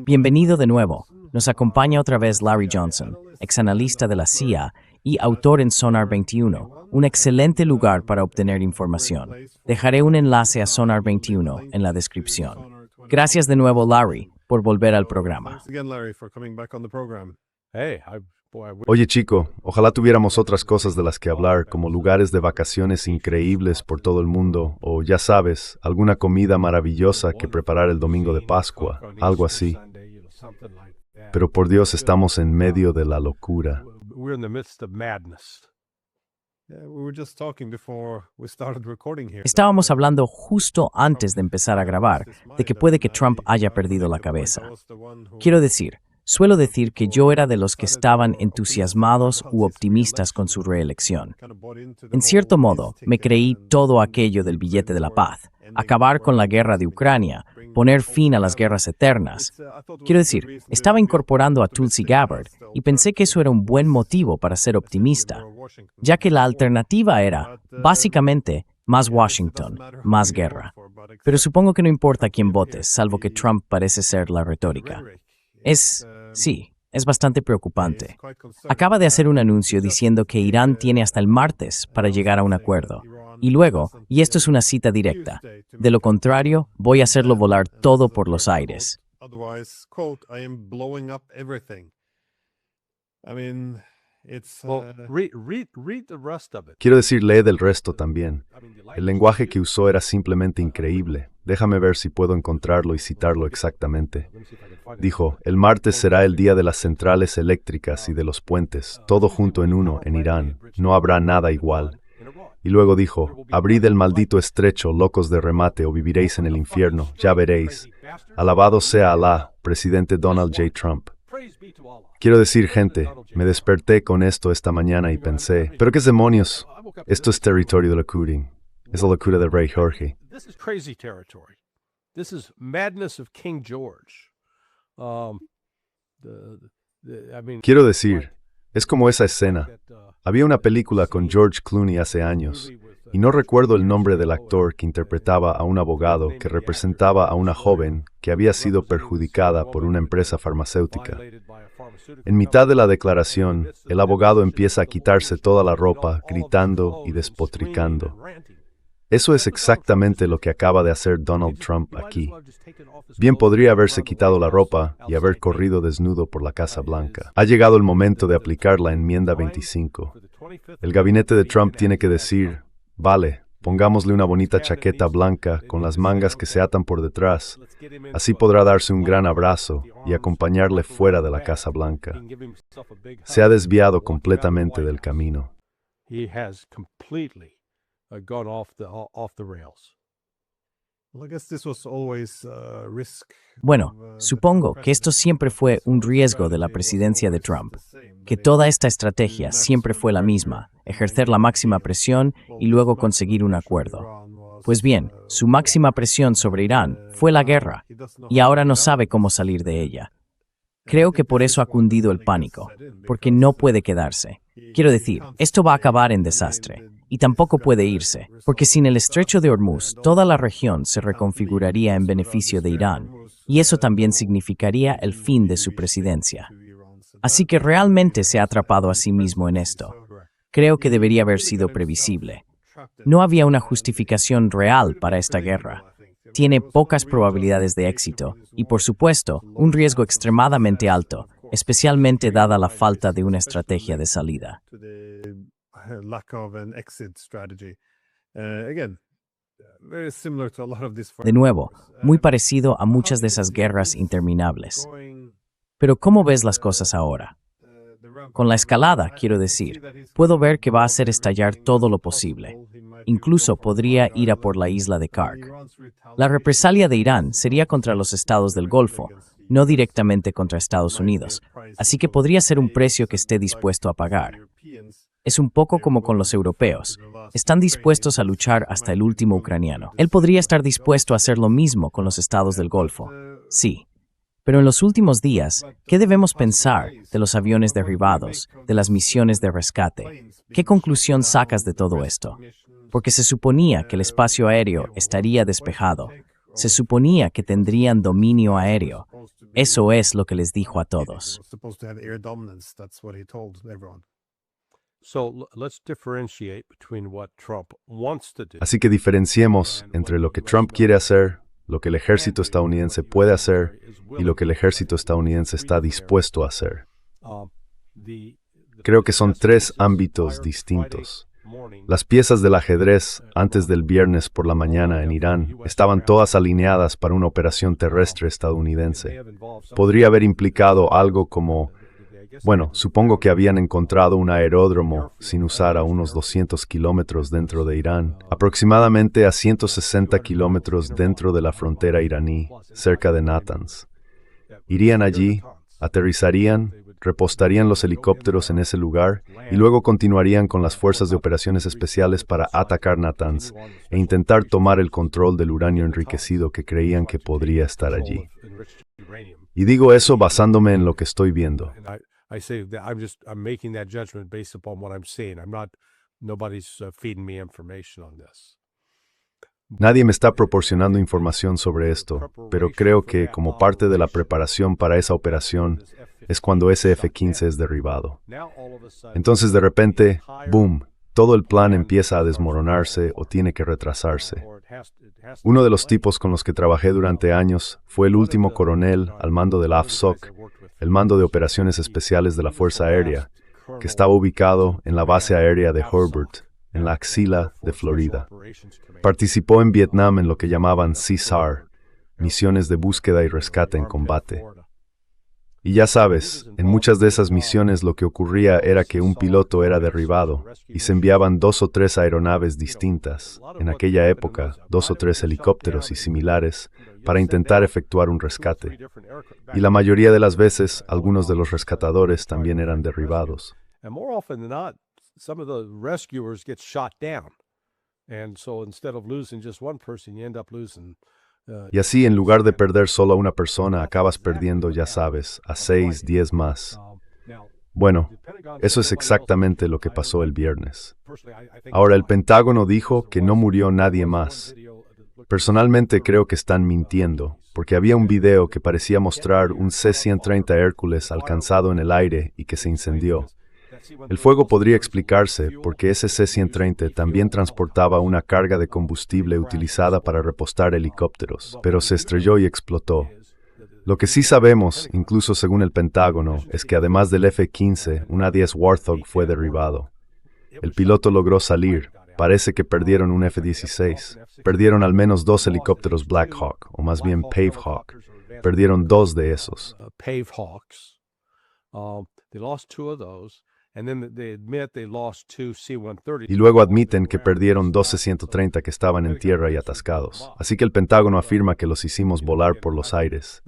Bienvenido de nuevo. Nos acompaña otra vez Larry Johnson, exanalista de la CIA y autor en Sonar 21, un excelente lugar para obtener información. Dejaré un enlace a Sonar 21 en la descripción. Gracias de nuevo, Larry, por volver al programa. Oye, chico, ojalá tuviéramos otras cosas de las que hablar, como lugares de vacaciones increíbles por todo el mundo, o ya sabes, alguna comida maravillosa que preparar el domingo de Pascua, algo así. Pero por Dios, estamos en medio de la locura. Estábamos hablando justo antes de empezar a grabar de que puede que Trump haya perdido la cabeza. Quiero decir, suelo decir que yo era de los que estaban entusiasmados u optimistas con su reelección. En cierto modo, me creí todo aquello del billete de la paz, acabar con la guerra de Ucrania, poner fin a las guerras eternas. Quiero decir, estaba incorporando a Tulsi Gabbard y pensé que eso era un buen motivo para ser optimista, ya que la alternativa era, básicamente, más Washington, más guerra. Pero supongo que no importa quién votes, salvo que Trump parece ser la retórica. Sí, es bastante preocupante. Acaba de hacer un anuncio diciendo que Irán tiene hasta el martes para llegar a un acuerdo. Y luego, y esto es una cita directa, de lo contrario, voy a hacerlo volar todo por los aires. Quiero decir, lee del resto también. El lenguaje que usó era simplemente increíble. Déjame ver si puedo encontrarlo y citarlo exactamente. Dijo, el martes será el día de las centrales eléctricas y de los puentes, todo junto en uno, en Irán. No habrá nada igual. Y luego dijo, abrid el maldito estrecho, locos de remate, o viviréis en el infierno, ya veréis. Alabado sea Alá, presidente Donald J. Trump. Quiero decir, gente, me desperté con esto esta mañana y pensé, ¿pero qué demonios? Esto es territorio de locura. Es la locura del rey Jorge. This is crazy territory. This is madness of King George. Quiero decir, es como esa escena. Había una película con George Clooney hace años, y no recuerdo el nombre del actor que interpretaba a un abogado que representaba a una joven que había sido perjudicada por una empresa farmacéutica. En mitad de la declaración, el abogado empieza a quitarse toda la ropa, gritando y despotricando. Eso es exactamente lo que acaba de hacer Donald Trump aquí. Bien podría haberse quitado la ropa y haber corrido desnudo por la Casa Blanca. Ha llegado el momento de aplicar la enmienda 25. El gabinete de Trump tiene que decir, vale, pongámosle una bonita chaqueta blanca con las mangas que se atan por detrás. Así podrá darse un gran abrazo y acompañarle fuera de la Casa Blanca. Se ha desviado completamente del camino. Gone off the rails. Bueno, supongo que esto siempre fue un riesgo de la presidencia de Trump, que toda esta estrategia siempre fue la misma, ejercer la máxima presión y luego conseguir un acuerdo. Pues bien, su máxima presión sobre Irán fue la guerra, y ahora no sabe cómo salir de ella. Creo que por eso ha cundido el pánico, porque no puede quedarse. Quiero decir, esto va a acabar en desastre. Y tampoco puede irse, porque sin el estrecho de Hormuz, toda la región se reconfiguraría en beneficio de Irán, y eso también significaría el fin de su presidencia. Así que realmente se ha atrapado a sí mismo en esto. Creo que debería haber sido previsible. No había una justificación real para esta guerra. Tiene pocas probabilidades de éxito, y por supuesto, un riesgo extremadamente alto, especialmente dada la falta de una estrategia de salida. De nuevo, muy parecido a muchas de esas guerras interminables. Pero ¿cómo ves las cosas ahora? Con la escalada, quiero decir, puedo ver que va a hacer estallar todo lo posible. Incluso podría ir a por la isla de Kark. La represalia de Irán sería contra los estados del Golfo, no directamente contra Estados Unidos, así que podría ser un precio que esté dispuesto a pagar. Es un poco como con los europeos. Están dispuestos a luchar hasta el último ucraniano. Él podría estar dispuesto a hacer lo mismo con los estados del Golfo. Sí. Pero en los últimos días, ¿qué debemos pensar de los aviones derribados, de las misiones de rescate? ¿Qué conclusión sacas de todo esto? Porque se suponía que el espacio aéreo estaría despejado. Se suponía que tendrían dominio aéreo. Eso es lo que les dijo a todos. Así que diferenciemos entre lo que Trump quiere hacer, lo que el ejército estadounidense puede hacer y lo que el ejército estadounidense está dispuesto a hacer. Creo que son tres ámbitos distintos. Las piezas del ajedrez antes del viernes por la mañana en Irán estaban todas alineadas para una operación terrestre estadounidense. Podría haber implicado algo como, supongo que habían encontrado un aeródromo sin usar a unos 200 kilómetros dentro de Irán, aproximadamente a 160 kilómetros dentro de la frontera iraní, cerca de Natanz. Irían allí, aterrizarían, repostarían los helicópteros en ese lugar y luego continuarían con las fuerzas de operaciones especiales para atacar Natanz e intentar tomar el control del uranio enriquecido que creían que podría estar allí. Y digo eso basándome en lo que estoy viendo. Nadie me está proporcionando información sobre esto, pero creo que, como parte de la preparación para esa operación, es cuando ese F-15 es derribado. Entonces, de repente, ¡boom!, todo el plan empieza a desmoronarse o tiene que retrasarse. Uno de los tipos con los que trabajé durante años fue el último coronel al mando del AFSOC, el mando de operaciones especiales de la Fuerza Aérea, que estaba ubicado en la base aérea de Hurlburt, en la axila de Florida. Participó en Vietnam en lo que llamaban CSAR, misiones de búsqueda y rescate en combate. Y ya sabes, en muchas de esas misiones lo que ocurría era que un piloto era derribado y se enviaban 2 o 3 aeronaves distintas, en aquella época 2 o 3 helicópteros y similares, para intentar efectuar un rescate. Y la mayoría de las veces, algunos de los rescatadores también eran derribados. Some of the rescuers get shot down. And so instead of losing just one person, you end up losing. Y así, en lugar de perder solo a una persona, acabas perdiendo, ya sabes, a 6, 10 más. Bueno, eso es exactamente lo que pasó el viernes. Ahora, el Pentágono dijo que no murió nadie más. Personalmente creo que están mintiendo, porque había un video que parecía mostrar un C-130 Hércules alcanzado en el aire y que se incendió. El fuego podría explicarse porque ese C-130 también transportaba una carga de combustible utilizada para repostar helicópteros, pero se estrelló y explotó. Lo que sí sabemos, incluso según el Pentágono, es que además del F-15, un A-10 Warthog fue derribado. El piloto logró salir. Parece que perdieron un F-16. Perdieron al menos 2 helicópteros Black Hawk, o más bien Pave Hawk. Perdieron 2 de esos. Y luego admiten que perdieron 2 C-130 que estaban en tierra y atascados. Así que el Pentágono afirma que los hicimos volar por los aires.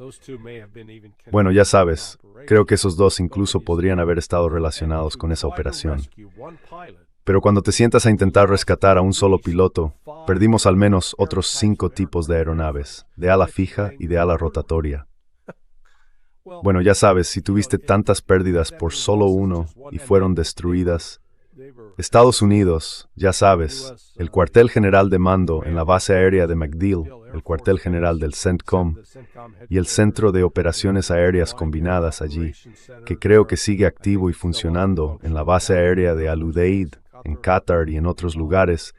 Bueno, ya sabes, creo que esos 2 incluso podrían haber estado relacionados con esa operación. Pero cuando te sientas a intentar rescatar a un solo piloto, perdimos al menos otros 5 tipos de aeronaves, de ala fija y de ala rotatoria. Bueno, ya sabes, si tuviste tantas pérdidas por solo uno y fueron destruidas. Estados Unidos, ya sabes, el cuartel general de mando en la base aérea de MacDill, el cuartel general del CENTCOM y el Centro de Operaciones Aéreas Combinadas allí, que creo que sigue activo y funcionando en la base aérea de Al Udeid, en Qatar y en otros lugares,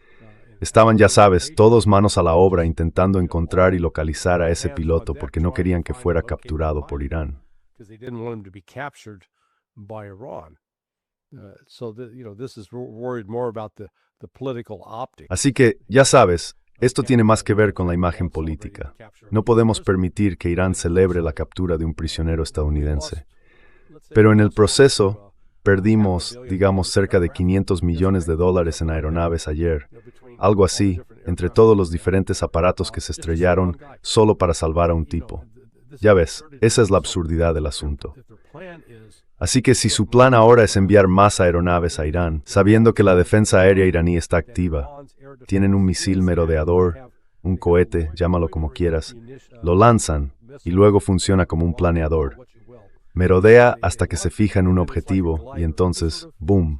estaban, ya sabes, todos manos a la obra intentando encontrar y localizar a ese piloto porque no querían que fuera capturado por Irán. Así que, ya sabes, esto tiene más que ver con la imagen política. No podemos permitir que Irán celebre la captura de un prisionero estadounidense. Pero en el proceso, perdimos, digamos, cerca de $500 millones en aeronaves ayer. Algo así, entre todos los diferentes aparatos que se estrellaron solo para salvar a un tipo. Ya ves, esa es la absurdidad del asunto. Así que si su plan ahora es enviar más aeronaves a Irán, sabiendo que la defensa aérea iraní está activa, tienen un misil merodeador, un cohete, llámalo como quieras, lo lanzan y luego funciona como un planeador. Merodea hasta que se fija en un objetivo y entonces, ¡boom!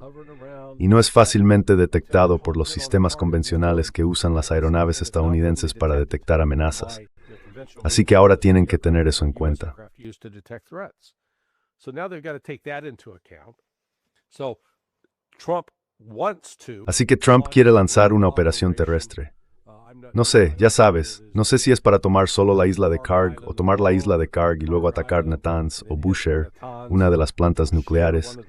Y no es fácilmente detectado por los sistemas convencionales que usan las aeronaves estadounidenses para detectar amenazas. Así que ahora tienen que tener eso en cuenta. Así que Trump quiere lanzar una operación terrestre. No sé, ya sabes, no sé si es para tomar solo la isla de Karg o tomar la isla de Karg y luego atacar Natanz o Bushehr, una de las plantas nucleares,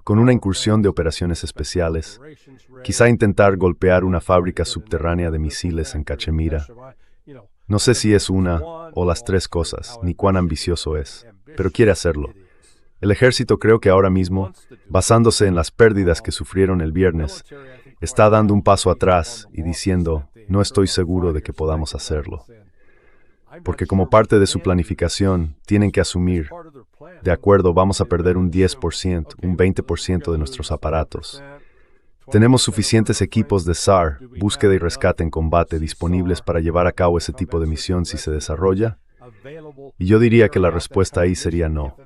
con una incursión de operaciones especiales, quizá intentar golpear una fábrica subterránea de misiles en Cachemira. No sé si es una o las tres cosas, ni cuán ambicioso es, pero quiere hacerlo. El ejército creo que ahora mismo, basándose en las pérdidas que sufrieron el viernes, está dando un paso atrás y diciendo, no estoy seguro de que podamos hacerlo. Porque como parte de su planificación, tienen que asumir, de acuerdo, vamos a perder un 10%, un 20% de nuestros aparatos. Tenemos suficientes equipos de SAR, búsqueda y rescate en combate, disponibles para llevar a cabo ese tipo de misión si se desarrolla. Y yo diría que la respuesta ahí sería no.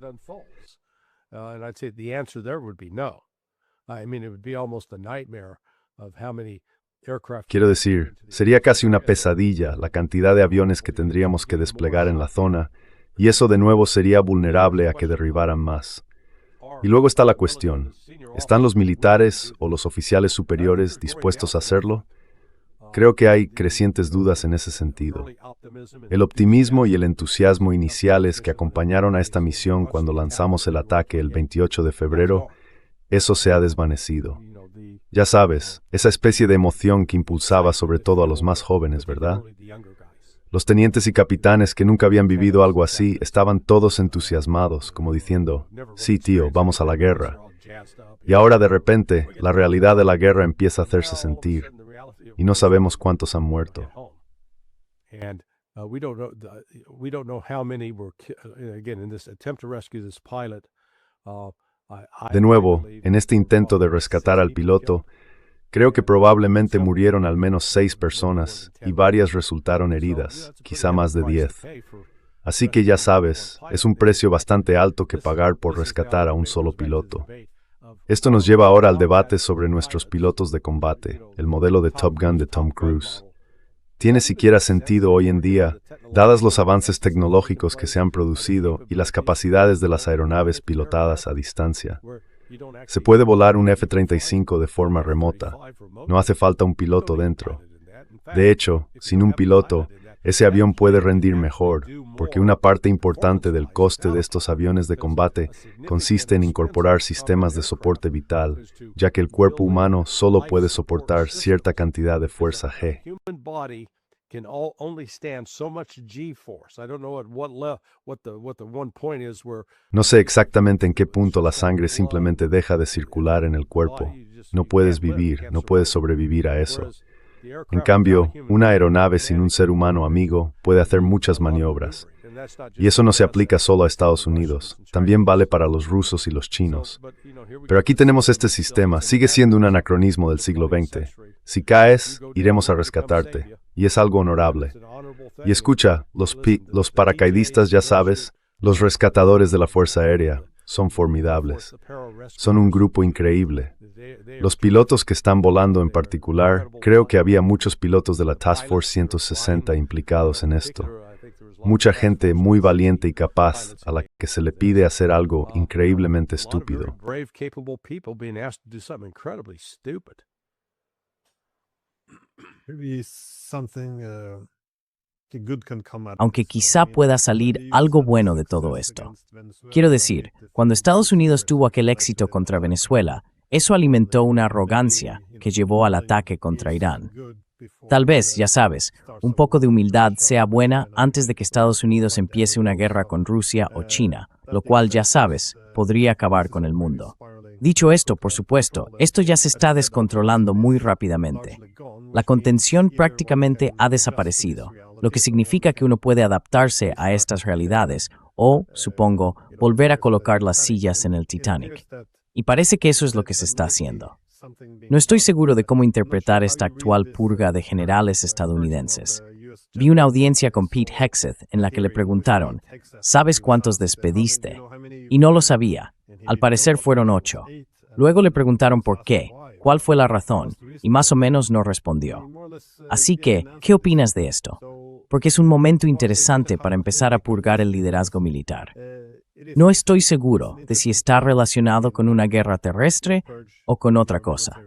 Quiero decir, sería casi una pesadilla la cantidad de aviones que tendríamos que desplegar en la zona, y eso de nuevo sería vulnerable a que derribaran más. Y luego está la cuestión, ¿están los militares o los oficiales superiores dispuestos a hacerlo? Creo que hay crecientes dudas en ese sentido. El optimismo y el entusiasmo iniciales que acompañaron a esta misión cuando lanzamos el ataque el 28 de febrero, eso se ha desvanecido. Ya sabes, esa especie de emoción que impulsaba sobre todo a los más jóvenes, ¿verdad? Los tenientes y capitanes que nunca habían vivido algo así estaban todos entusiasmados, como diciendo, sí, tío, vamos a la guerra. Y ahora de repente, la realidad de la guerra empieza a hacerse sentir, y no sabemos cuántos han muerto. De nuevo, en este intento de rescatar al piloto, creo que probablemente murieron al menos 6 personas y varias resultaron heridas, quizá más de 10. Así que ya sabes, es un precio bastante alto que pagar por rescatar a un solo piloto. Esto nos lleva ahora al debate sobre nuestros pilotos de combate, el modelo de Top Gun de Tom Cruise. ¿Tiene siquiera sentido hoy en día, dadas los avances tecnológicos que se han producido y las capacidades de las aeronaves pilotadas a distancia? Se puede volar un F-35 de forma remota. No hace falta un piloto dentro. De hecho, sin un piloto, ese avión puede rendir mejor, porque una parte importante del coste de estos aviones de combate consiste en incorporar sistemas de soporte vital, ya que el cuerpo humano solo puede soportar cierta cantidad de fuerza G. No sé exactamente en qué punto la sangre simplemente deja de circular en el cuerpo. No puedes vivir, no puedes sobrevivir a eso. En cambio, una aeronave sin un ser humano amigo puede hacer muchas maniobras. Y eso no se aplica solo a Estados Unidos, también vale para los rusos y los chinos. Pero aquí tenemos este sistema, sigue siendo un anacronismo del siglo XX. Si caes, iremos a rescatarte, y es algo honorable. Y escucha, los paracaidistas, ya sabes, los rescatadores de la Fuerza Aérea, son formidables. Son un grupo increíble. Los pilotos que están volando en particular, creo que había muchos pilotos de la Task Force 160 implicados en esto. Mucha gente muy valiente y capaz a la que se le pide hacer algo increíblemente estúpido. Aunque quizá pueda salir algo bueno de todo esto. Quiero decir, cuando Estados Unidos tuvo aquel éxito contra Venezuela, eso alimentó una arrogancia que llevó al ataque contra Irán. Tal vez, ya sabes, un poco de humildad sea buena antes de que Estados Unidos empiece una guerra con Rusia o China, lo cual, ya sabes, podría acabar con el mundo. Dicho esto, por supuesto, esto ya se está descontrolando muy rápidamente. La contención prácticamente ha desaparecido, lo que significa que uno puede adaptarse a estas realidades o, supongo, volver a colocar las sillas en el Titanic. Y parece que eso es lo que se está haciendo. No estoy seguro de cómo interpretar esta actual purga de generales estadounidenses. Vi una audiencia con Pete Hegseth en la que le preguntaron, ¿sabes cuántos despediste? Y no lo sabía. Al parecer fueron 8. Luego le preguntaron por qué, cuál fue la razón, y más o menos no respondió. Así que, ¿qué opinas de esto? porque es un momento interesante para empezar a purgar el liderazgo militar. No estoy seguro de si está relacionado con una guerra terrestre o con otra cosa.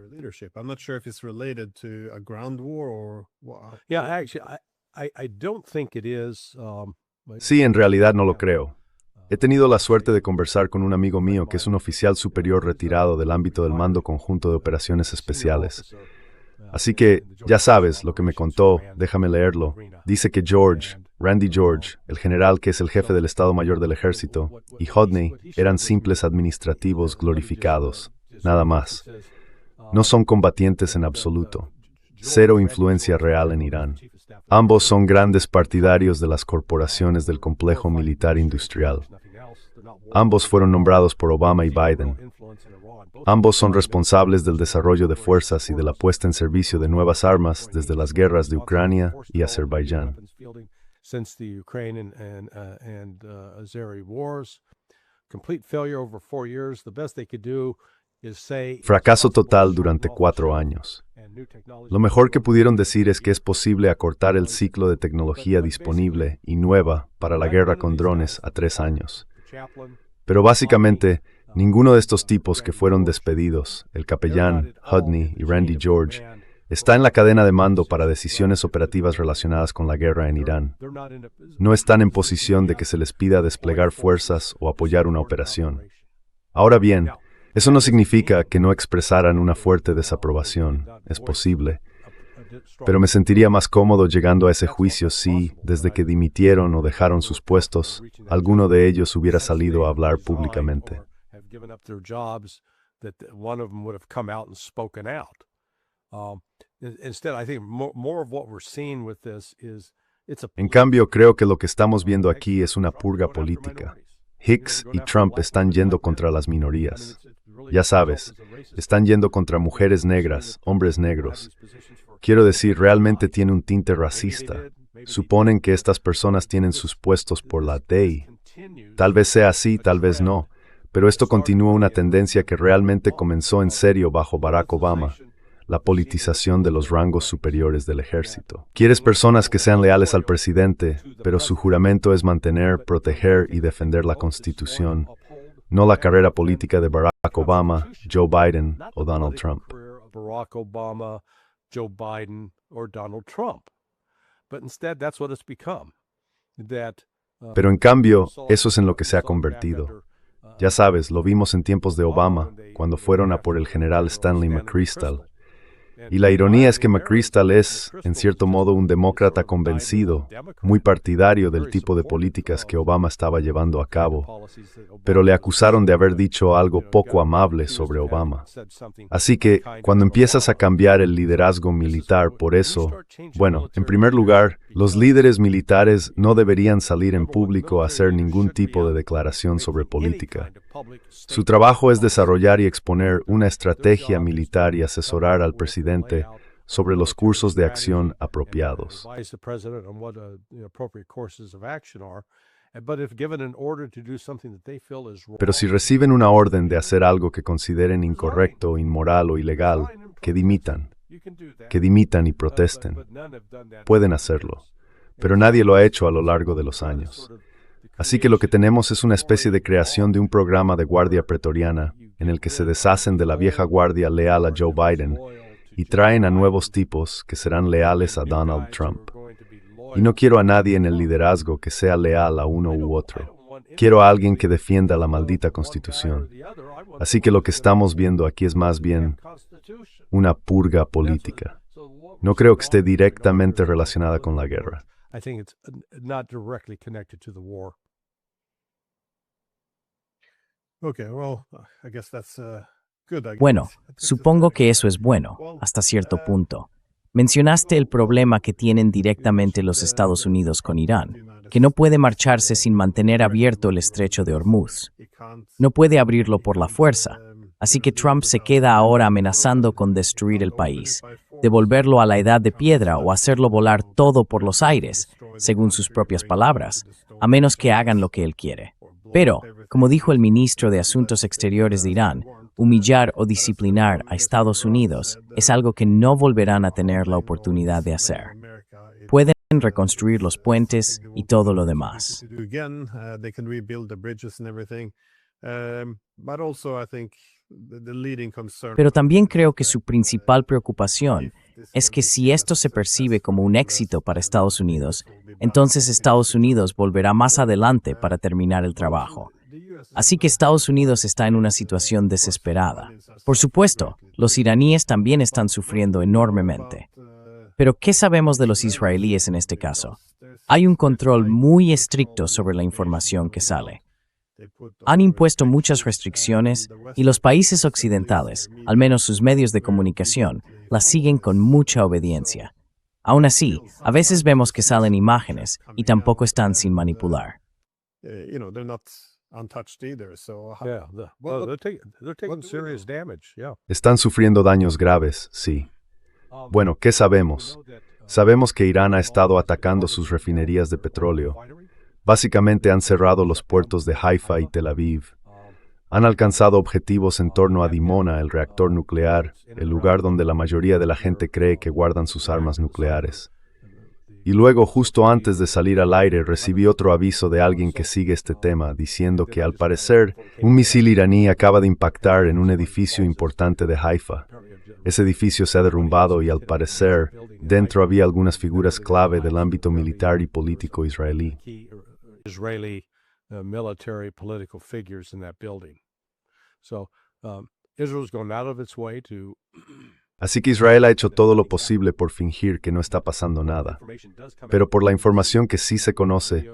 Yeah, actually, I don't think it is. Sí, en realidad no lo creo. He tenido la suerte de conversar con un amigo mío que es un oficial superior retirado del ámbito del Mando Conjunto de Operaciones Especiales. Así que, ya sabes, lo que me contó, déjame leerlo. Dice que Randy George, el general que es el jefe del Estado Mayor del Ejército, y Hodney eran simples administrativos glorificados, nada más. No son combatientes en absoluto. Cero influencia real en Irán. Ambos son grandes partidarios de las corporaciones del complejo militar industrial. Ambos fueron nombrados por Obama y Biden. Ambos son responsables del desarrollo de fuerzas y de la puesta en servicio de nuevas armas desde las guerras de Ucrania y Azerbaiyán. Fracaso total durante 4 años. Lo mejor que pudieron decir es que es posible acortar el ciclo de tecnología disponible y nueva para la guerra con drones a 3 años. Pero básicamente, ninguno de estos tipos que fueron despedidos, el capellán, Hodney y Randy George, está en la cadena de mando para decisiones operativas relacionadas con la guerra en Irán. No están en posición de que se les pida desplegar fuerzas o apoyar una operación. Ahora bien, eso no significa que no expresaran una fuerte desaprobación, es posible. Pero me sentiría más cómodo llegando a ese juicio si, desde que dimitieron o dejaron sus puestos, alguno de ellos hubiera salido a hablar públicamente. En cambio, creo que lo que estamos viendo aquí es una purga política. Hicks y Trump están yendo contra las minorías. Ya sabes, están yendo contra mujeres negras, hombres negros. Quiero decir, realmente tiene un tinte racista. Suponen que estas personas tienen sus puestos por la ley. Tal vez sea así, tal vez no, pero esto continúa una tendencia que realmente comenzó en serio bajo Barack Obama, la politización de los rangos superiores del ejército. Quieres personas que sean leales al presidente, pero su juramento es mantener, proteger y defender la Constitución, no la carrera política de Barack Obama, Joe Biden o Donald Trump. Pero en cambio, eso es en lo que se ha convertido. Ya sabes, lo vimos en tiempos de Obama, cuando fueron a por el general Stanley McChrystal. Y la ironía es que McChrystal es, en cierto modo, un demócrata convencido, muy partidario del tipo de políticas que Obama estaba llevando a cabo, pero le acusaron de haber dicho algo poco amable sobre Obama. Así que, cuando empiezas a cambiar el liderazgo militar por eso, bueno, en primer lugar, los líderes militares no deberían salir en público a hacer ningún tipo de declaración sobre política. Su trabajo es desarrollar y exponer una estrategia militar y asesorar al presidente sobre los cursos de acción apropiados. Pero si reciben una orden de hacer algo que consideren incorrecto, inmoral o ilegal, que dimitan y protesten. Pueden hacerlo, pero nadie lo ha hecho a lo largo de los años. Así que lo que tenemos es una especie de creación de un programa de guardia pretoriana en el que se deshacen de la vieja guardia leal a Joe Biden y traen a nuevos tipos que serán leales a Donald Trump. Y no quiero a nadie en el liderazgo que sea leal a uno u otro. Quiero a alguien que defienda la maldita Constitución. Así que lo que estamos viendo aquí es más bien una purga política. No creo que esté directamente relacionada con la guerra. Bueno, supongo que eso es bueno, hasta cierto punto. Mencionaste el problema que tienen directamente los Estados Unidos con Irán, que no puede marcharse sin mantener abierto el estrecho de Hormuz. No puede abrirlo por la fuerza, así que Trump se queda ahora amenazando con destruir el país, devolverlo a la edad de piedra o hacerlo volar todo por los aires, según sus propias palabras, a menos que hagan lo que él quiere. Pero, como dijo el ministro de Asuntos Exteriores de Irán, humillar o disciplinar a Estados Unidos es algo que no volverán a tener la oportunidad de hacer. Pueden reconstruir los puentes y todo lo demás. Pero también creo que su principal preocupación es que si esto se percibe como un éxito para Estados Unidos, entonces Estados Unidos volverá más adelante para terminar el trabajo. Así que Estados Unidos está en una situación desesperada. Por supuesto, los iraníes también están sufriendo enormemente. Pero ¿qué sabemos de los israelíes en este caso? Hay un control muy estricto sobre la información que sale. Han impuesto muchas restricciones y los países occidentales, al menos sus medios de comunicación, las siguen con mucha obediencia. Aún así, a veces vemos que salen imágenes y tampoco están sin manipular. Están sufriendo daños graves, sí. Bueno, ¿qué sabemos? Sabemos que Irán ha estado atacando sus refinerías de petróleo. Básicamente han cerrado los puertos de Haifa y Tel Aviv. Han alcanzado objetivos en torno a Dimona, el reactor nuclear, el lugar donde la mayoría de la gente cree que guardan sus armas nucleares. Y luego, justo antes de salir al aire, recibí otro aviso de alguien que sigue este tema, diciendo que, al parecer, un misil iraní acaba de impactar en un edificio importante de Haifa. Ese edificio se ha derrumbado y, al parecer, dentro había algunas figuras clave del ámbito militar y político israelí. Así que Israel ha hecho todo lo posible por fingir que no está pasando nada. Pero por la información que sí se conoce,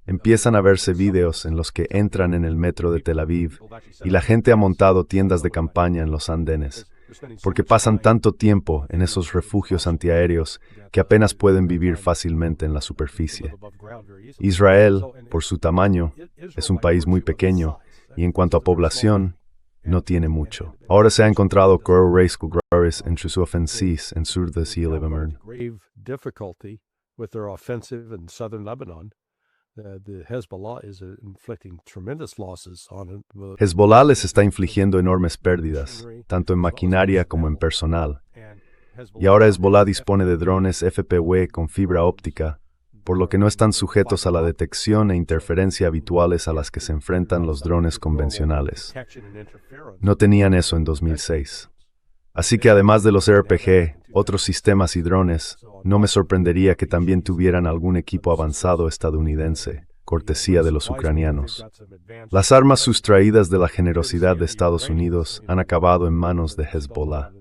empiezan a verse videos en los que entran en el metro de Tel Aviv y la gente ha montado tiendas de campaña en los andenes, porque pasan tanto tiempo en esos refugios antiaéreos que apenas pueden vivir fácilmente en la superficie. Israel, por su tamaño, es un país muy pequeño y en cuanto a población, no tiene mucho. Ahora se ha encontrado con graves entre su ofensiva en sur de Lebanon. Hezbollah les está infligiendo enormes pérdidas, tanto en maquinaria como en personal. Y ahora Hezbollah dispone de drones FPV con fibra óptica, por lo que no están sujetos a la detección e interferencia habituales a las que se enfrentan los drones convencionales. No tenían eso en 2006. Así que además de los RPG, otros sistemas y drones, no me sorprendería que también tuvieran algún equipo avanzado estadounidense, cortesía de los ucranianos. Las armas sustraídas de la generosidad de Estados Unidos han acabado en manos de Hezbollah.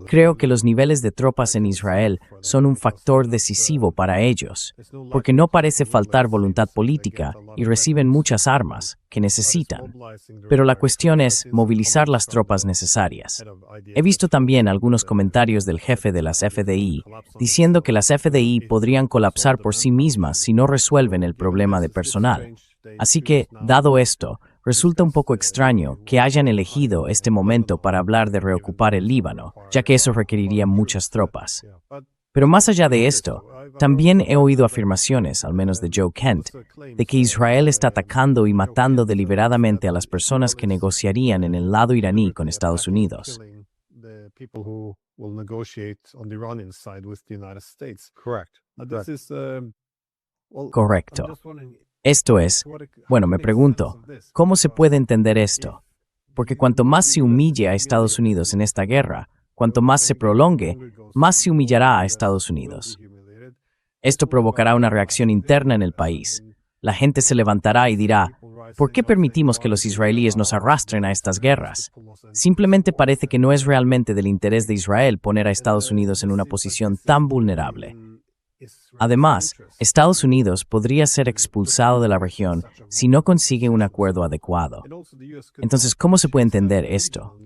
Creo que los niveles de tropas en Israel son un factor decisivo para ellos, porque no parece faltar voluntad política y reciben muchas armas que necesitan. Pero la cuestión es movilizar las tropas necesarias. He visto también algunos comentarios del jefe de las FDI diciendo que las FDI podrían colapsar por sí mismas si no resuelven el problema de personal. Así que, dado esto, resulta un poco extraño que hayan elegido este momento para hablar de reocupar el Líbano, ya que eso requeriría muchas tropas. Pero más allá de esto, también he oído afirmaciones, al menos de Joe Kent, de que Israel está atacando y matando deliberadamente a las personas que negociarían en el lado iraní con Estados Unidos. Correcto. Esto es, bueno, me pregunto, ¿cómo se puede entender esto? Porque cuanto más se humille a Estados Unidos en esta guerra, cuanto más se prolongue, más se humillará a Estados Unidos. Esto provocará una reacción interna en el país. La gente se levantará y dirá, ¿por qué permitimos que los israelíes nos arrastren a estas guerras? Simplemente parece que no es realmente del interés de Israel poner a Estados Unidos en una posición tan vulnerable. Además, Estados Unidos podría ser expulsado de la región si no consigue un acuerdo adecuado. Entonces, ¿cómo se puede entender esto?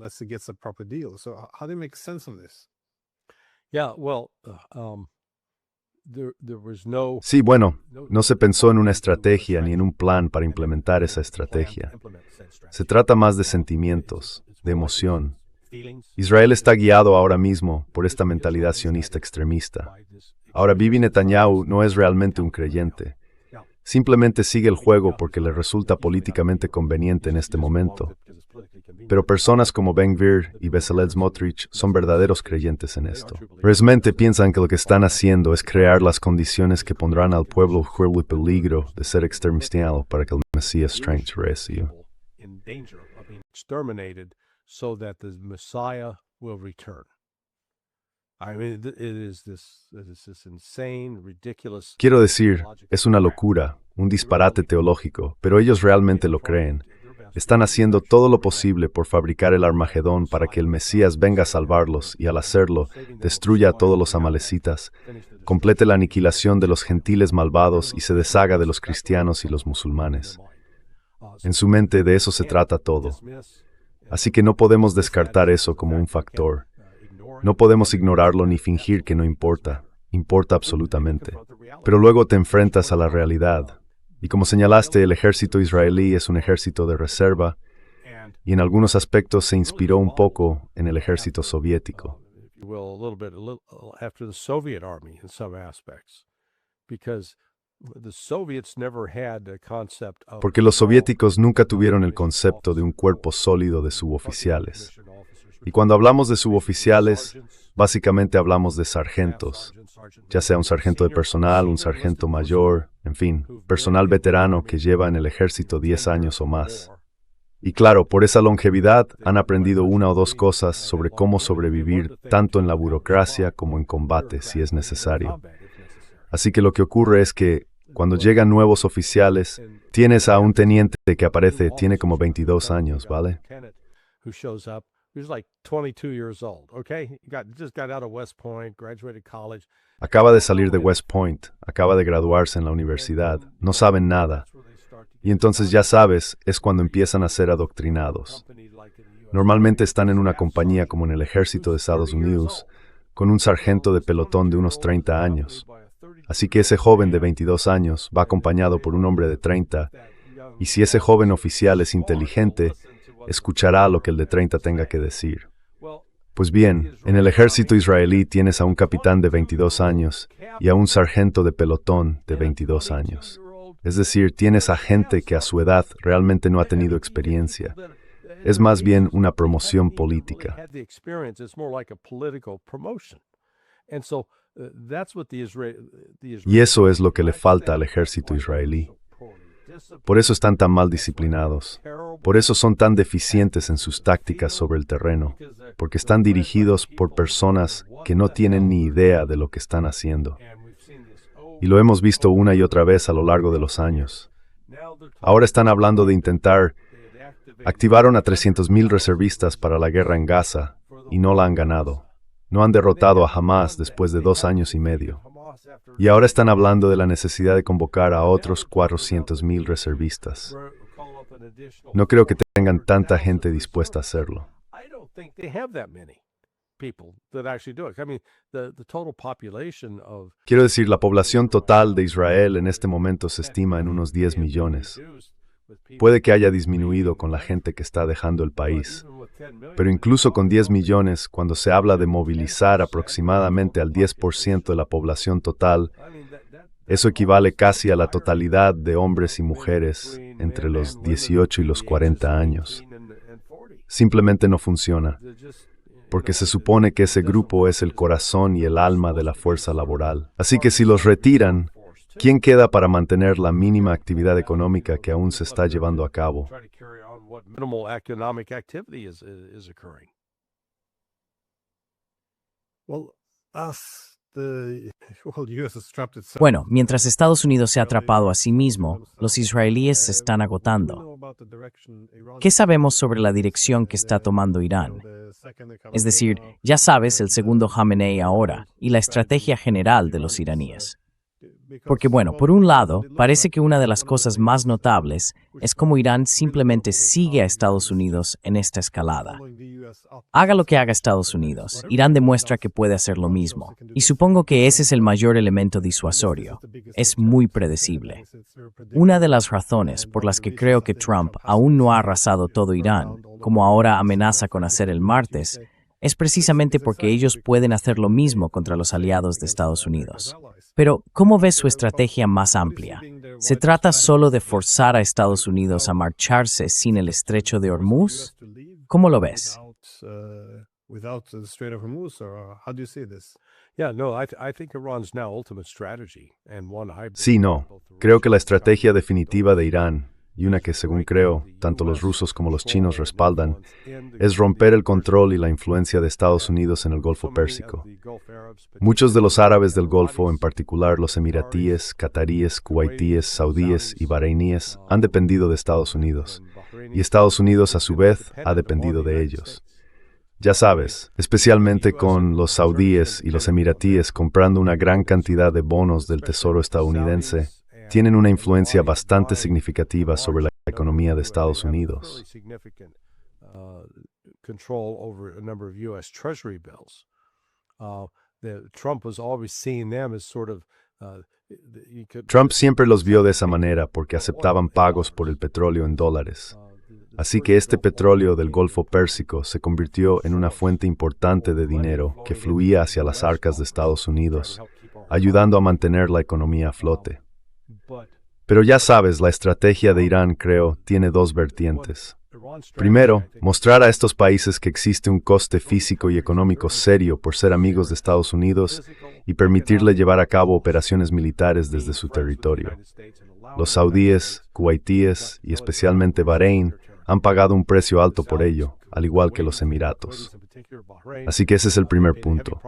Sí, bueno, no se pensó en una estrategia ni en un plan para implementar esa estrategia. Se trata más de sentimientos, de emoción. Israel está guiado ahora mismo por esta mentalidad sionista extremista. Ahora, Bibi Netanyahu no es realmente un creyente. Simplemente sigue el juego porque le resulta políticamente conveniente en este momento. Pero personas como Ben-Gvir y Bezalel Smotrich son verdaderos creyentes en esto. Realmente piensan que lo que están haciendo es crear las condiciones que pondrán al pueblo en peligro de ser exterminado para que el Mesías regrese. So that the Messiah will return. I mean, it is this insane, ridiculous. Quiero decir, es una locura, un disparate teológico, pero ellos realmente lo creen. Están haciendo todo lo posible por fabricar el Armagedón para que el Mesías venga a salvarlos y al hacerlo, destruya a todos los amalecitas, complete la aniquilación de los gentiles malvados y se deshaga de los cristianos y los musulmanes. En su mente de eso se trata todo. Así que no podemos descartar eso como un factor. No podemos ignorarlo ni fingir que no importa. Importa absolutamente. Pero luego te enfrentas a la realidad. Y como señalaste, el ejército israelí es un ejército de reserva y en algunos aspectos se inspiró un poco en el ejército soviético. Porque los soviéticos nunca tuvieron el concepto de un cuerpo sólido de suboficiales. Y cuando hablamos de suboficiales, básicamente hablamos de sargentos, ya sea un sargento de personal, un sargento mayor, en fin, personal veterano que lleva en el ejército 10 años o más. Y claro, por esa longevidad han aprendido una o dos cosas sobre cómo sobrevivir tanto en la burocracia como en combate si es necesario. Así que lo que ocurre es que cuando llegan nuevos oficiales, tienes a un teniente que aparece, tiene como 22 años, ¿vale? Acaba de salir de West Point, acaba de graduarse en la universidad, no saben nada. Y entonces ya sabes, es cuando empiezan a ser adoctrinados. Normalmente están en una compañía como en el ejército de Estados Unidos, con un sargento de pelotón de unos 30 años. Así que ese joven de 22 años va acompañado por un hombre de 30, y si ese joven oficial es inteligente, escuchará lo que el de 30 tenga que decir. Pues bien, en el ejército israelí tienes a un capitán de 22 años y a un sargento de pelotón de 22 años. Es decir, tienes a gente que a su edad realmente no ha tenido experiencia. Es más bien una promoción política. Y eso es lo que le falta al ejército israelí. Por eso están tan mal disciplinados. Por eso son tan deficientes en sus tácticas sobre el terreno. Porque están dirigidos por personas que no tienen ni idea de lo que están haciendo. Y lo hemos visto una y otra vez a lo largo de los años. Ahora están hablando de intentar. Activaron a 300,000 reservistas para la guerra en Gaza y no la han ganado. No han derrotado a Hamas después de 2 años y medio. Y ahora están hablando de la necesidad de convocar a otros 400,000 reservistas. No creo que tengan tanta gente dispuesta a hacerlo. Quiero decir, la población total de Israel en este momento se estima en unos 10 millones. Puede que haya disminuido con la gente que está dejando el país, pero incluso con 10 millones, cuando se habla de movilizar aproximadamente al 10% de la población total, eso equivale casi a la totalidad de hombres y mujeres entre los 18 y los 40 años. Simplemente no funciona, porque se supone que ese grupo es el corazón y el alma de la fuerza laboral. Así que si los retiran, ¿quién queda para mantener la mínima actividad económica que aún se está llevando a cabo? Bueno, mientras Estados Unidos se ha atrapado a sí mismo, los israelíes se están agotando. ¿Qué sabemos sobre la dirección que está tomando Irán? Es decir, ya sabes el segundo Jamenei ahora y la estrategia general de los iraníes. Porque bueno, por un lado, parece que una de las cosas más notables es cómo Irán simplemente sigue a Estados Unidos en esta escalada. Haga lo que haga Estados Unidos, Irán demuestra que puede hacer lo mismo. Y supongo que ese es el mayor elemento disuasorio. Es muy predecible. Una de las razones por las que creo que Trump aún no ha arrasado todo Irán, como ahora amenaza con hacer el martes, es precisamente porque ellos pueden hacer lo mismo contra los aliados de Estados Unidos. Pero, ¿cómo ves su estrategia más amplia? ¿Se trata solo de forzar a Estados Unidos a marcharse sin el estrecho de Hormuz? ¿Cómo lo ves? Without the Strait of Hormuz, or how do you see this? Yeah, no, I think Iran's now ultimate strategy and one hybrid. Sí, no. Creo que la estrategia definitiva de Irán, y una que según creo, tanto los rusos como los chinos respaldan, es romper el control y la influencia de Estados Unidos en el Golfo Pérsico. Muchos de los árabes del Golfo, en particular los emiratíes, cataríes, kuwaitíes, saudíes y bareiníes, han dependido de Estados Unidos, y Estados Unidos a su vez ha dependido de ellos. Ya sabes, especialmente con los saudíes y los emiratíes comprando una gran cantidad de bonos del Tesoro estadounidense, tienen una influencia bastante significativa sobre la economía de Estados Unidos. Trump siempre los vio de esa manera porque aceptaban pagos por el petróleo en dólares. Así que este petróleo del Golfo Pérsico se convirtió en una fuente importante de dinero que fluía hacia las arcas de Estados Unidos, ayudando a mantener la economía a flote. Pero ya sabes, la estrategia de Irán, creo, tiene dos vertientes. Primero, mostrar a estos países que existe un coste físico y económico serio por ser amigos de Estados Unidos y permitirle llevar a cabo operaciones militares desde su territorio. Los saudíes, kuwaitíes y especialmente Bahrein han pagado un precio alto por ello, al igual que los Emiratos. Así que ese es el primer punto.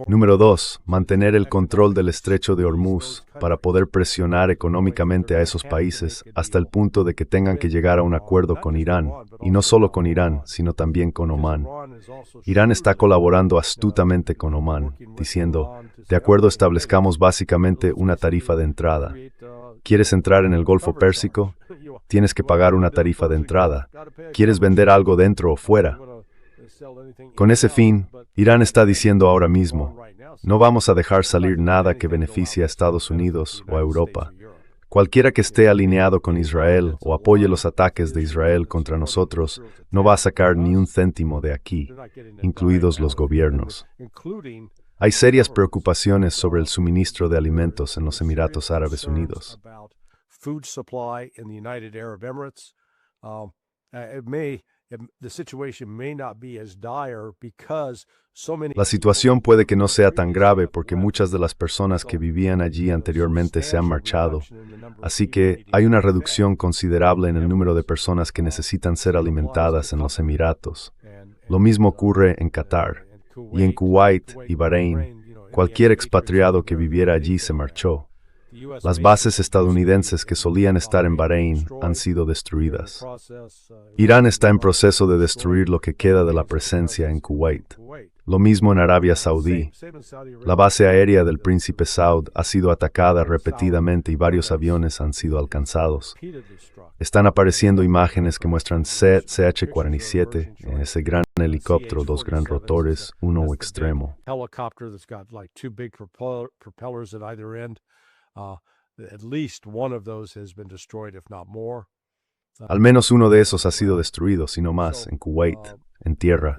Número 2. Mantener el control del estrecho de Hormuz para poder presionar económicamente a esos países hasta el punto de que tengan que llegar a un acuerdo con Irán, y no solo con Irán, sino también con Omán. Irán está colaborando astutamente con Omán, diciendo, de acuerdo, establezcamos básicamente una tarifa de entrada. ¿Quieres entrar en el Golfo Pérsico? Tienes que pagar una tarifa de entrada. ¿Quieres vender algo dentro o fuera? Con ese fin, Irán está diciendo ahora mismo, no vamos a dejar salir nada que beneficie a Estados Unidos o a Europa. Cualquiera que esté alineado con Israel o apoye los ataques de Israel contra nosotros no va a sacar ni un céntimo de aquí, incluidos los gobiernos. Hay serias preocupaciones sobre el suministro de alimentos en los Emiratos Árabes Unidos. La situación puede que no sea tan grave porque muchas de las personas que vivían allí anteriormente se han marchado, así que hay una reducción considerable en el número de personas que necesitan ser alimentadas en los Emiratos. Lo mismo ocurre en Qatar, y en Kuwait y Bahrein. Cualquier expatriado que viviera allí se marchó. Las bases estadounidenses que solían estar en Bahrein han sido destruidas. Irán está en proceso de destruir lo que queda de la presencia en Kuwait. Lo mismo en Arabia Saudí. La base aérea del Príncipe Saud ha sido atacada repetidamente y varios aviones han sido alcanzados. Están apareciendo imágenes que muestran CH-47, ese gran helicóptero, dos gran rotores, uno extremo. Al menos uno de esos ha sido destruido, si no más, en Kuwait, en tierra.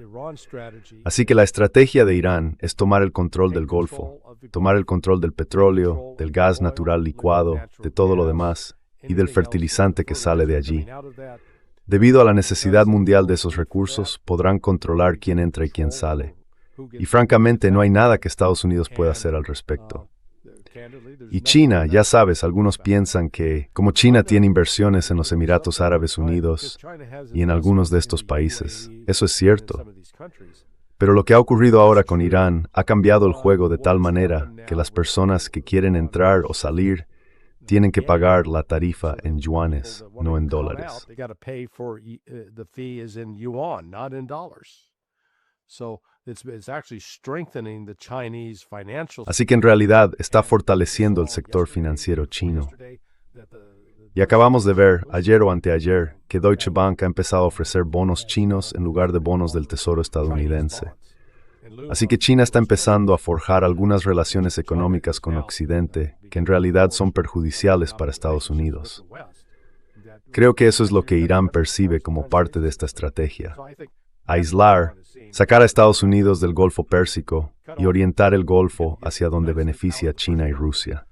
Así que la estrategia de Irán es tomar el control del Golfo, tomar el control del petróleo, del gas natural licuado, de todo lo demás, y del fertilizante que sale de allí. Debido a la necesidad mundial de esos recursos, podrán controlar quién entra y quién sale. Y francamente no hay nada que Estados Unidos pueda hacer al respecto. Y China, ya sabes, algunos piensan que, como China tiene inversiones en los Emiratos Árabes Unidos y en algunos de estos países, eso es cierto. Pero lo que ha ocurrido ahora con Irán ha cambiado el juego de tal manera que las personas que quieren entrar o salir tienen que pagar la tarifa en yuanes, no en dólares. Así que en realidad está fortaleciendo el sector financiero chino. Y acabamos de ver, ayer o anteayer, que Deutsche Bank ha empezado a ofrecer bonos chinos en lugar de bonos del Tesoro estadounidense. Así que China está empezando a forjar algunas relaciones económicas con Occidente que en realidad son perjudiciales para Estados Unidos. Creo que eso es lo que Irán percibe como parte de esta estrategia. Aislar, sacar a Estados Unidos del Golfo Pérsico y orientar el Golfo hacia donde beneficia a China y Rusia.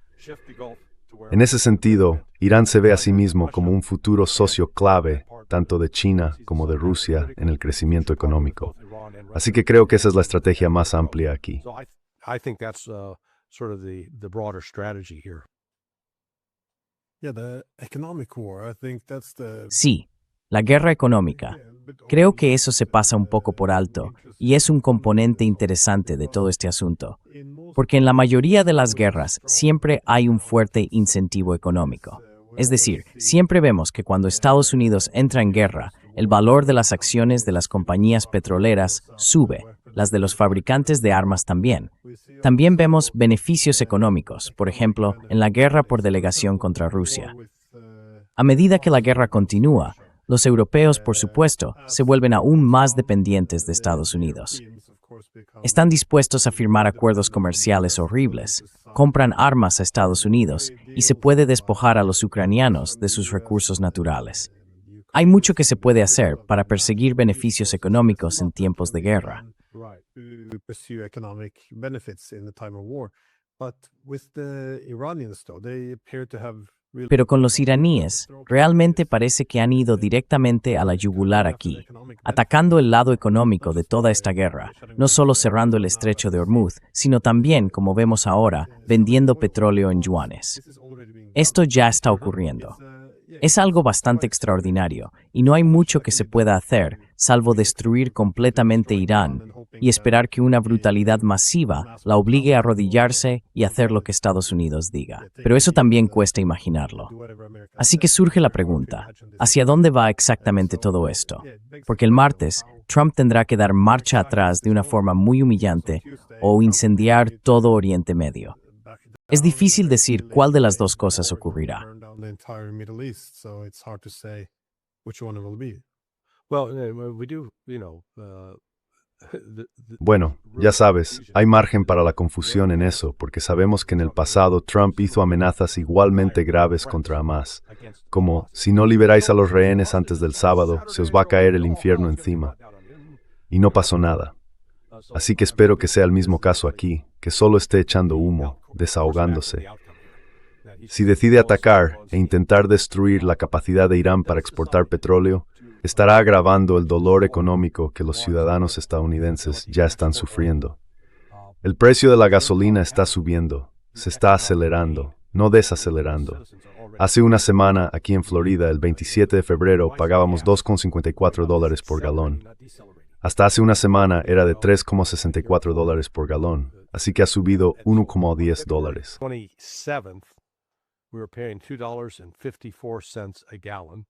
En ese sentido, Irán se ve a sí mismo como un futuro socio clave, tanto de China como de Rusia, en el crecimiento económico. Así que creo que esa es la estrategia más amplia aquí. I think that's sort of the broader strategy here. Sí, la guerra económica. Creo que eso se pasa un poco por alto y es un componente interesante de todo este asunto, porque en la mayoría de las guerras siempre hay un fuerte incentivo económico. Es decir, siempre vemos que cuando Estados Unidos entra en guerra, el valor de las acciones de las compañías petroleras sube, las de los fabricantes de armas también. También vemos beneficios económicos, por ejemplo, en la guerra por delegación contra Rusia. A medida que la guerra continúa, los europeos, por supuesto, se vuelven aún más dependientes de Estados Unidos. Están dispuestos a firmar acuerdos comerciales horribles, compran armas a Estados Unidos y se puede despojar a los ucranianos de sus recursos naturales. Hay mucho que se puede hacer para perseguir beneficios económicos en tiempos de guerra. Pero con los iraníes, realmente parece que han ido directamente a la yugular aquí, atacando el lado económico de toda esta guerra, no solo cerrando el estrecho de Hormuz, sino también, como vemos ahora, vendiendo petróleo en yuanes. Esto ya está ocurriendo. Es algo bastante extraordinario, y no hay mucho que se pueda hacer, salvo destruir completamente Irán y esperar que una brutalidad masiva la obligue a arrodillarse y hacer lo que Estados Unidos diga. Pero eso también cuesta imaginarlo. Así que surge la pregunta, ¿hacia dónde va exactamente todo esto? Porque el martes, Trump tendrá que dar marcha atrás de una forma muy humillante o incendiar todo Oriente Medio. Es difícil decir cuál de las dos cosas ocurrirá. Bueno, ya sabes, hay margen para la confusión en eso, porque sabemos que en el pasado Trump hizo amenazas igualmente graves contra Hamas, como, si no liberáis a los rehenes antes del sábado, se os va a caer el infierno encima. Y no pasó nada. Así que espero que sea el mismo caso aquí, que solo esté echando humo, desahogándose. Si decide atacar e intentar destruir la capacidad de Irán para exportar petróleo, estará agravando el dolor económico que los ciudadanos estadounidenses ya están sufriendo. El precio de la gasolina está subiendo, se está acelerando, no desacelerando. Hace una semana, aquí en Florida, el 27 de febrero, pagábamos $2,54 por galón. Hasta hace una semana era de $3,64 por galón, así que ha subido $1,10. We were paying $2.54 a gallon.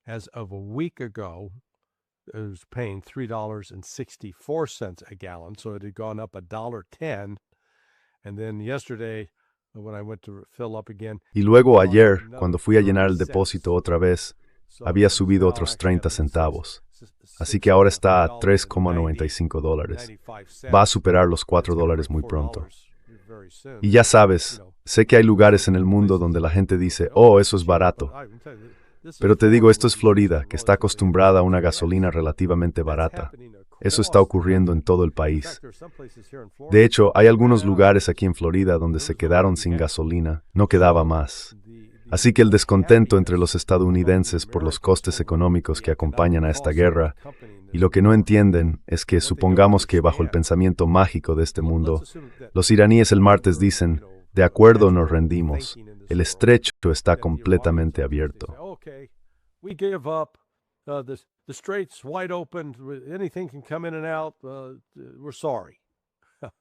As of a week ago, it was paying $3.64 a gallon, so it had gone up $1.10. And then yesterday, when I went to fill up again, y luego ayer, cuando fui a llenar el depósito otra vez, había subido otros 30 centavos. Así que ahora está a $3,95. Va a superar los $4 muy pronto. Y ya sabes, sé que hay lugares en el mundo donde la gente dice, oh, eso es barato. Pero te digo, esto es Florida, que está acostumbrada a una gasolina relativamente barata. Eso está ocurriendo en todo el país. De hecho, hay algunos lugares aquí en Florida donde se quedaron sin gasolina, no quedaba más. Así que el descontento entre los estadounidenses por los costes económicos que acompañan a esta guerra, y lo que no entienden es que supongamos que bajo el pensamiento mágico de este mundo, los iraníes el martes dicen, de acuerdo, nos rendimos, el estrecho está completamente abierto.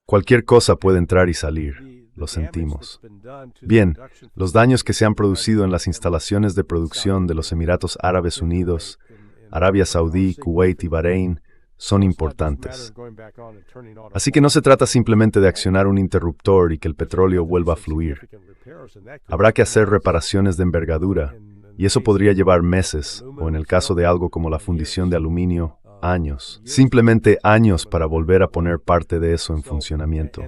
Cualquier cosa puede entrar y salir, lo sentimos. Bien, los daños que se han producido en las instalaciones de producción de los Emiratos Árabes Unidos, Arabia Saudí, Kuwait y Bahrein son importantes. Así que no se trata simplemente de accionar un interruptor y que el petróleo vuelva a fluir. Habrá que hacer reparaciones de envergadura, y eso podría llevar meses, o en el caso de algo como la fundición de aluminio, años. Simplemente años para volver a poner parte de eso en funcionamiento.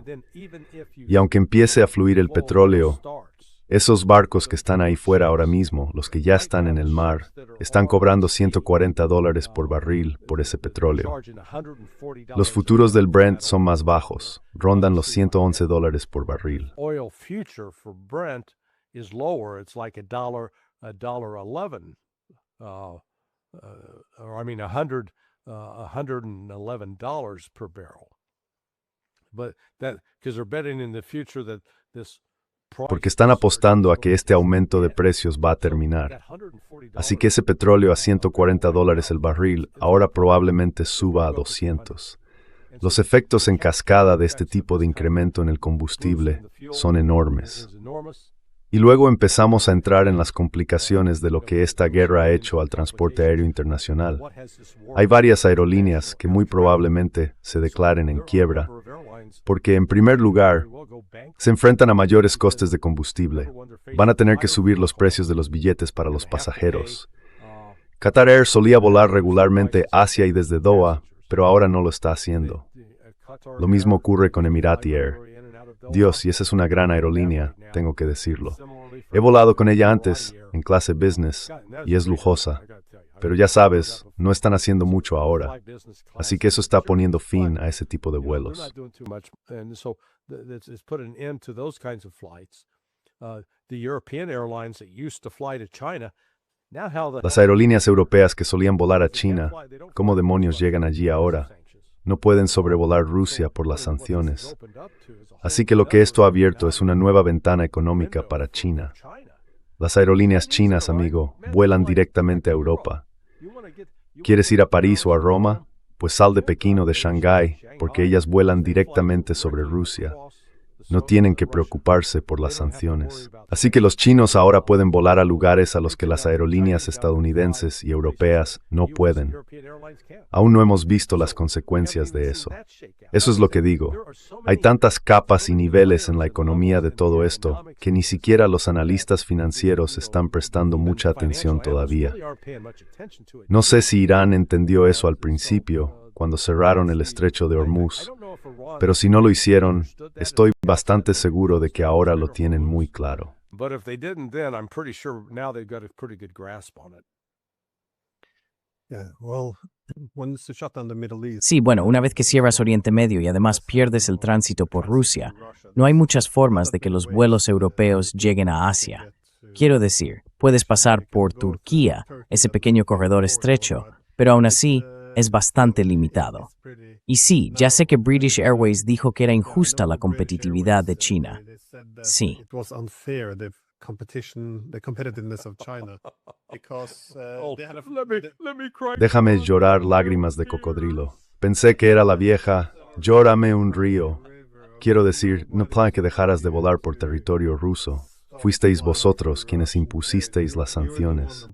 Y aunque empiece a fluir el petróleo, Esos barcos que están ahí fuera ahora mismo, los que ya están en el mar, están cobrando $140 por barril por ese petróleo. Los futuros del Brent son más bajos, rondan los $111 por barril. Oil future for Brent is lower. It's like $1.11, or I mean $111 per barrel. But that because they're betting in the future that this Porque están apostando a que este aumento de precios va a terminar. Así que ese petróleo a $140 el barril ahora probablemente suba a 200. Los efectos en cascada de este tipo de incremento en el combustible son enormes. Y luego empezamos a entrar en las complicaciones de lo que esta guerra ha hecho al transporte aéreo internacional. Hay varias aerolíneas que muy probablemente se declaren en quiebra, porque en primer lugar, se enfrentan a mayores costes de combustible. Van a tener que subir los precios de los billetes para los pasajeros. Qatar Air solía volar regularmente hacia y desde Doha, pero ahora no lo está haciendo. Lo mismo ocurre con Emirati Air. Dios, y esa es una gran aerolínea, tengo que decirlo. He volado con ella antes, en clase business, y es lujosa. Pero ya sabes, no están haciendo mucho ahora. Así que eso está poniendo fin a ese tipo de vuelos. Las aerolíneas europeas que solían volar a China, ¿cómo demonios llegan allí ahora? No pueden sobrevolar Rusia por las sanciones. Así que lo que esto ha abierto es una nueva ventana económica para China. Las aerolíneas chinas, amigo, vuelan directamente a Europa. ¿Quieres ir a París o a Roma? Pues sal de Pekín o de Shanghái, porque ellas vuelan directamente sobre Rusia. No tienen que preocuparse por las sanciones. Así que los chinos ahora pueden volar a lugares a los que las aerolíneas estadounidenses y europeas no pueden. Aún no hemos visto las consecuencias de eso. Eso es lo que digo. Hay tantas capas y niveles en la economía de todo esto que ni siquiera los analistas financieros están prestando mucha atención todavía. No sé si Irán entendió eso al principio, cuando cerraron el estrecho de Hormuz, pero si no lo hicieron, estoy bastante seguro de que ahora lo tienen muy claro. Sí, bueno, una vez que cierras Oriente Medio y además pierdes el tránsito por Rusia, no hay muchas formas de que los vuelos europeos lleguen a Asia. Quiero decir, puedes pasar por Turquía, ese pequeño corredor estrecho, pero aún así es bastante limitado. Y sí, ya sé que British Airways dijo que era injusta la competitividad de China. Sí. Déjame llorar lágrimas de cocodrilo. Pensé que era la vieja, llórame un río. Quiero decir, no plan que dejaras de volar por territorio ruso. Fuisteis vosotros quienes impusisteis las sanciones.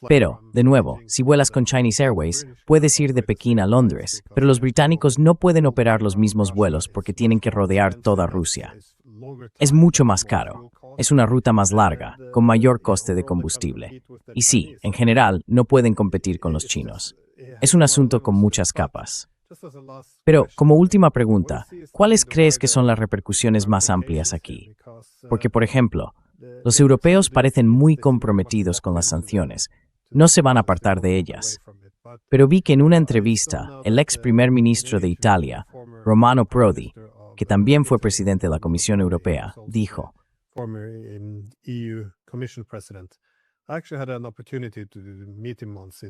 Pero, de nuevo, si vuelas con Chinese Airways, puedes ir de Pekín a Londres, pero los británicos no pueden operar los mismos vuelos porque tienen que rodear toda Rusia. Es mucho más caro. Es una ruta más larga, con mayor coste de combustible. Y sí, en general, no pueden competir con los chinos. Es un asunto con muchas capas. Pero, como última pregunta, ¿cuáles crees que son las repercusiones más amplias aquí? Porque, por ejemplo, los europeos parecen muy comprometidos con las sanciones. No se van a apartar de ellas. Pero vi que en una entrevista, el ex primer ministro de Italia, Romano Prodi, que también fue presidente de la Comisión Europea, dijo: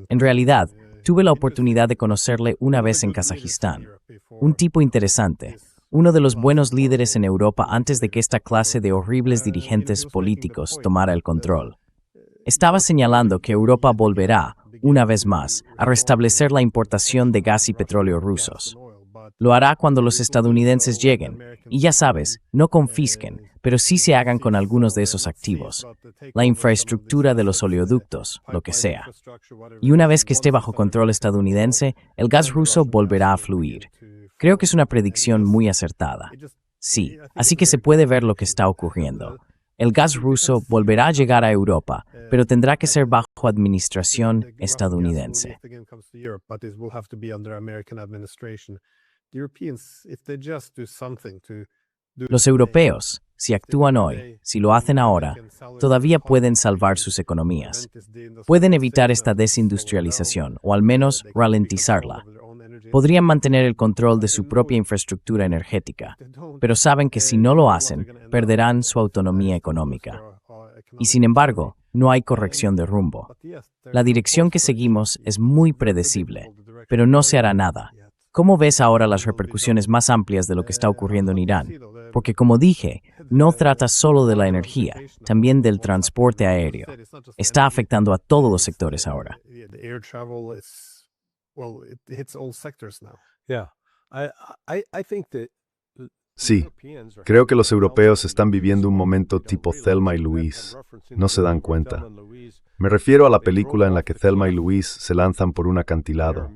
en realidad, tuve la oportunidad de conocerle una vez en Kazajistán. Un tipo interesante, uno de los buenos líderes en Europa antes de que esta clase de horribles dirigentes políticos tomara el control. Estaba señalando que Europa volverá, una vez más, a restablecer la importación de gas y petróleo rusos. Lo hará cuando los estadounidenses lleguen, y ya sabes, no confisquen, pero sí se hagan con algunos de esos activos, la infraestructura de los oleoductos, lo que sea. Y una vez que esté bajo control estadounidense, el gas ruso volverá a fluir. Creo que es una predicción muy acertada. Sí, así que se puede ver lo que está ocurriendo. El gas ruso volverá a llegar a Europa, pero tendrá que ser bajo administración estadounidense. Los europeos, si actúan hoy, si lo hacen ahora, todavía pueden salvar sus economías. Pueden evitar esta desindustrialización, o al menos ralentizarla. Podrían mantener el control de su propia infraestructura energética, pero saben que si no lo hacen, perderán su autonomía económica. Y sin embargo, no hay corrección de rumbo. La dirección que seguimos es muy predecible, pero no se hará nada. ¿Cómo ves ahora las repercusiones más amplias de lo que está ocurriendo en Irán? Porque como dije, no trata solo de la energía, también del transporte aéreo. Está afectando a todos los sectores ahora. Sí, creo que los europeos están viviendo un momento tipo Thelma y Louise. No se dan cuenta. Me refiero a la película en la que Thelma y Louise se lanzan por un acantilado.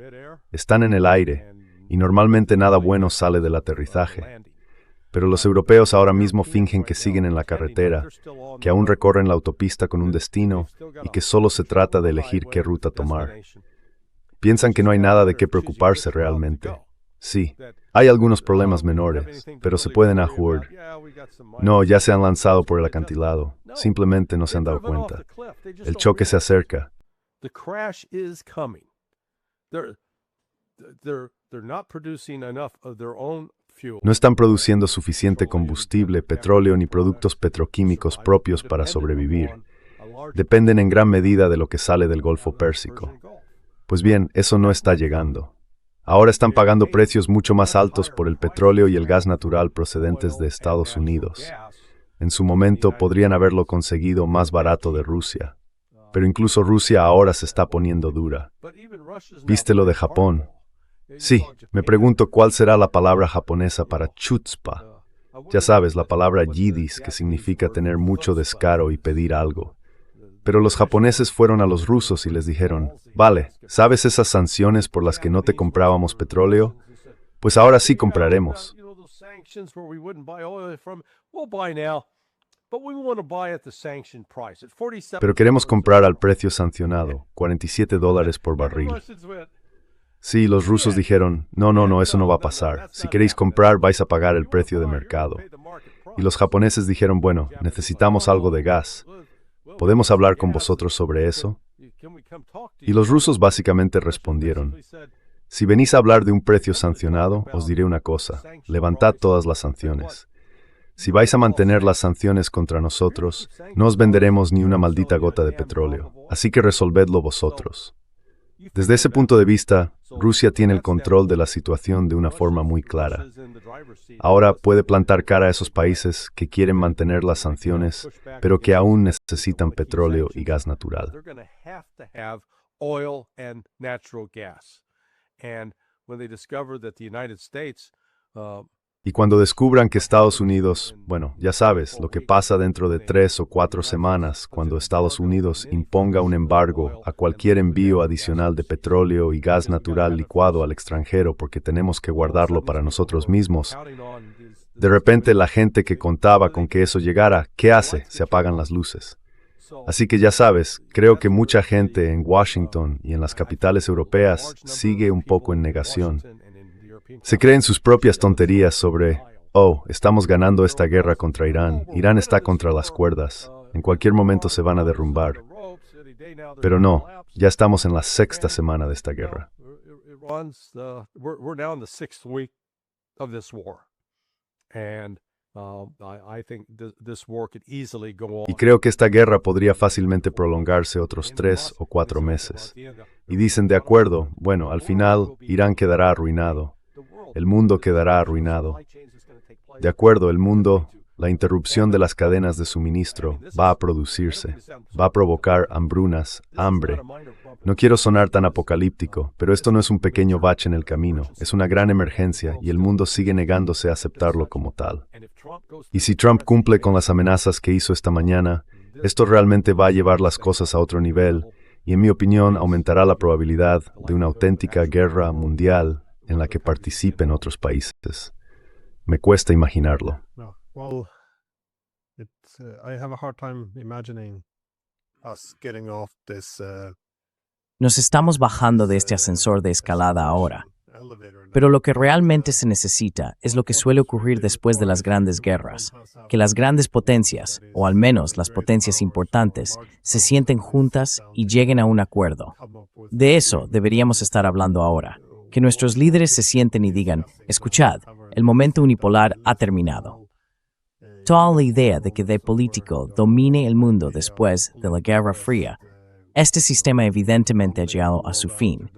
Están en el aire, y normalmente nada bueno sale del aterrizaje. Pero los europeos ahora mismo fingen que siguen en la carretera, que aún recorren la autopista con un destino y que solo se trata de elegir qué ruta tomar. Piensan que no hay nada de qué preocuparse realmente. Sí, hay algunos problemas menores, pero se pueden ajustar. No, ya se han lanzado por el acantilado. Simplemente no se han dado cuenta. El choque se acerca. No están produciendo suficiente combustible, petróleo ni productos petroquímicos propios para sobrevivir. Dependen en gran medida de lo que sale del Golfo Pérsico. Pues bien, eso no está llegando. Ahora están pagando precios mucho más altos por el petróleo y el gas natural procedentes de Estados Unidos. En su momento podrían haberlo conseguido más barato de Rusia. Pero incluso Rusia ahora se está poniendo dura. ¿Viste lo de Japón? Sí, me pregunto cuál será la palabra japonesa para chutzpah. Ya sabes, la palabra yidis, que significa tener mucho descaro y pedir algo. Pero los japoneses fueron a los rusos y les dijeron, vale, ¿sabes esas sanciones por las que no te comprábamos petróleo? Pues ahora sí compraremos. Pero queremos comprar al precio sancionado, $47 por barril. Sí, los rusos dijeron, no, eso no va a pasar. Si queréis comprar, vais a pagar el precio de mercado. Y los japoneses dijeron, bueno, necesitamos algo de gas. ¿Podemos hablar con vosotros sobre eso? Y los rusos básicamente respondieron, si venís a hablar de un precio sancionado, os diré una cosa, levantad todas las sanciones. Si vais a mantener las sanciones contra nosotros, no os venderemos ni una maldita gota de petróleo, así que resolvedlo vosotros. Desde ese punto de vista, Rusia tiene el control de la situación de una forma muy clara. Ahora puede plantar cara a esos países que quieren mantener las sanciones, pero que aún necesitan petróleo y gas natural. Y cuando descubran que Estados Unidos, bueno, ya sabes, lo que pasa dentro de 3 o 4 semanas, cuando Estados Unidos imponga un embargo a cualquier envío adicional de petróleo y gas natural licuado al extranjero porque tenemos que guardarlo para nosotros mismos, de repente la gente que contaba con que eso llegara, ¿qué hace? Se apagan las luces. Así que ya sabes, creo que mucha gente en Washington y en las capitales europeas sigue un poco en negación. Se creen sus propias tonterías sobre, estamos ganando esta guerra contra Irán, Irán está contra las cuerdas, en cualquier momento se van a derrumbar. Pero no, ya estamos en la 6ª semana de esta guerra. Y creo que esta guerra podría fácilmente prolongarse otros 3 o 4 meses. Y dicen, de acuerdo, bueno, al final Irán quedará arruinado. El mundo quedará arruinado. De acuerdo, el mundo, la interrupción de las cadenas de suministro va a producirse, va a provocar hambrunas, hambre. No quiero sonar tan apocalíptico, pero esto no es un pequeño bache en el camino, es una gran emergencia y el mundo sigue negándose a aceptarlo como tal. Y si Trump cumple con las amenazas que hizo esta mañana, esto realmente va a llevar las cosas a otro nivel y, en mi opinión, aumentará la probabilidad de una auténtica guerra mundial en la que participen otros países. Me cuesta imaginarlo. Nos estamos bajando de este ascensor de escalada ahora. Pero lo que realmente se necesita es lo que suele ocurrir después de las grandes guerras, que las grandes potencias, o al menos las potencias importantes, se sienten juntas y lleguen a un acuerdo. De eso deberíamos estar hablando ahora, que nuestros líderes se sienten y digan, escuchad, el momento unipolar ha terminado. Toda la idea de que de político domine el mundo después de la Guerra Fría, este sistema evidentemente ha llegado a su fin.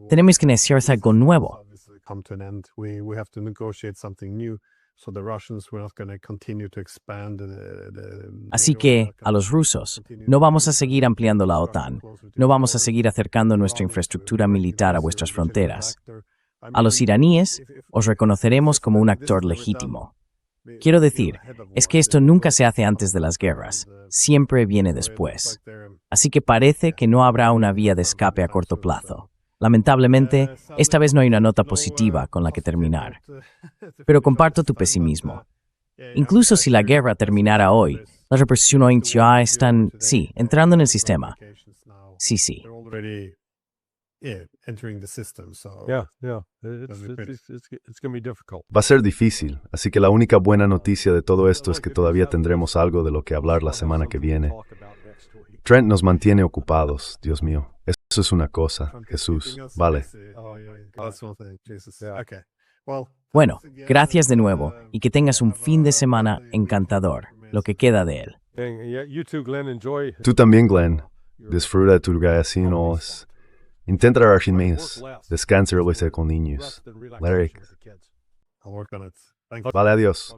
Tenemos que iniciar algo nuevo. Así que, a los rusos, no vamos a seguir ampliando la OTAN, no vamos a seguir acercando nuestra infraestructura militar a vuestras fronteras. A los iraníes, os reconoceremos como un actor legítimo. Quiero decir, es que esto nunca se hace antes de las guerras, siempre viene después. Así que parece que no habrá una vía de escape a corto plazo. Lamentablemente, esta vez no hay una nota positiva con la que terminar. Pero comparto tu pesimismo. Incluso si la guerra terminara hoy, las represiones ya están, entrando en el sistema. Sí. Va a ser difícil, así que la única buena noticia de todo esto es que todavía tendremos algo de lo que hablar la semana que viene. Trent nos mantiene ocupados, Dios mío. Eso es una cosa, Jesús. Vale. Bueno, gracias de nuevo y que tengas un fin de semana encantador, lo que queda de él. Tú también, Glenn. Disfruta de tus vacaciones. Intenta más. Descansa y con niños. Larry. Vale, adiós.